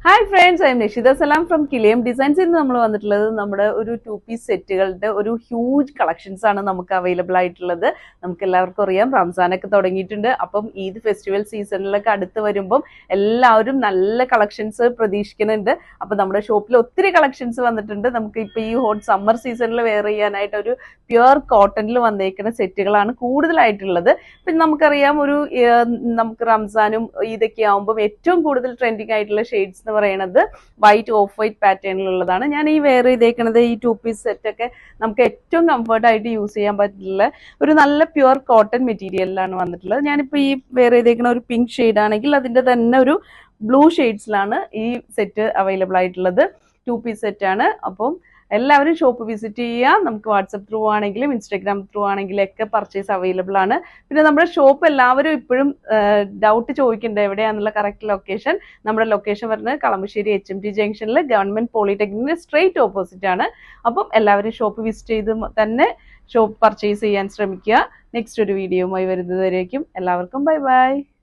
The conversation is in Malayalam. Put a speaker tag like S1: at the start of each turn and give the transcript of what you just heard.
S1: Hi friends, I am Nishitha Salam from Kiliyam Designs. ഇന്ന് നമ്മൾ വന്നിട്ടുള്ളത് നമ്മുടെ ഒരു 2 പീസ് സെറ്റുകളുടെ ഒരു ഹ്യൂജ് കളക്ഷൻസ് ആണ് നമുക്ക് അവൈലബിൾ ആയിട്ടുള്ളത്. നമുക്ക് എല്ലാവർക്കും അറിയാം, റംസാനൊക്കെ തുടങ്ങിയിട്ടുണ്ട്. അപ്പം ഈദ് ഫെസ്റ്റിവൽ സീസണിലൊക്കെ അടുത്ത് വരുമ്പം എല്ലാവരും നല്ല കളക്ഷൻസ് പ്രതീക്ഷിക്കുന്നുണ്ട്. അപ്പം നമ്മുടെ ഷോപ്പിൽ ഒത്തിരി കളക്ഷൻസ് വന്നിട്ടുണ്ട്. നമുക്ക് ഇപ്പോൾ ഈ ഹോട്ട് സമ്മർ സീസണിൽ വെയർ ചെയ്യാനായിട്ട് ഒരു പ്യുവർ കോട്ടണിൽ വന്നേക്കുന്ന സെറ്റുകളാണ് കൂടുതലായിട്ടുള്ളത്. പിന്നെ നമുക്കറിയാം, നമുക്ക് റംസാനും ഈദൊക്കെ ആകുമ്പോൾ ഏറ്റവും കൂടുതൽ ട്രെൻഡിങ് ആയിട്ടുള്ള ഷെയ്ഡ്സ് എന്ന് പറയുന്നത് വൈറ്റ് ഓഫ് വൈറ്റ് പാറ്റേണിലുള്ളതാണ്. ഞാൻ ഈ വെയർ ചെയ്തേക്കുന്നത് ഈ 2 പീസ് സെറ്റൊക്കെ നമുക്ക് ഏറ്റവും കംഫർട്ട് ആയിട്ട് യൂസ് ചെയ്യാൻ പറ്റുള്ള ഒരു നല്ല പ്യുവർ കോട്ടൺ മെറ്റീരിയലിലാണ് വന്നിട്ടുള്ളത്. ഞാനിപ്പോൾ ഈ വെയർ ചെയ്തേക്കുന്ന ഒരു പിങ്ക് ഷെയ്ഡ് ആണെങ്കിൽ അതിന്റെ തന്നെ ഒരു ബ്ലൂ ഷെയ്ഡ്സിലാണ് ഈ സെറ്റ് അവൈലബിൾ ആയിട്ടുള്ളത്. 2 പീസ് സെറ്റാണ്. അപ്പം എല്ലാവരും ഷോപ്പ് വിസിറ്റ് ചെയ്യുക. നമുക്ക് വാട്സപ്പ് ത്രൂ ആണെങ്കിലും ഇൻസ്റ്റാഗ്രാം ത്രൂ ആണെങ്കിലും ഒക്കെ പർച്ചേസ് അവൈലബിൾ ആണ്. പിന്നെ നമ്മുടെ ഷോപ്പ് എല്ലാവരും ഇപ്പോഴും ഡൗട്ട് ചോദിക്കുന്നുണ്ട് എവിടെയാണെന്നുള്ള കറക്റ്റ് ലൊക്കേഷൻ. നമ്മുടെ ലൊക്കേഷൻ വരുന്നത് കളമശ്ശേരി HMT ജംഗ്ഷനിൽ ഗവൺമെന്റ് പോളിടെക്നിക്കിന് സ്ട്രെയിറ്റ് ഓപ്പോസിറ്റ് ആണ്. അപ്പം എല്ലാവരും ഷോപ്പ് വിസിറ്റ് ചെയ്ത് തന്നെ ഷോപ്പ് പർച്ചേസ് ചെയ്യാൻ ശ്രമിക്കുക. നെക്സ്റ്റ് ഒരു വീഡിയോയുമായി വരുന്നത് വരേക്കും എല്ലാവർക്കും ബൈ ബൈ.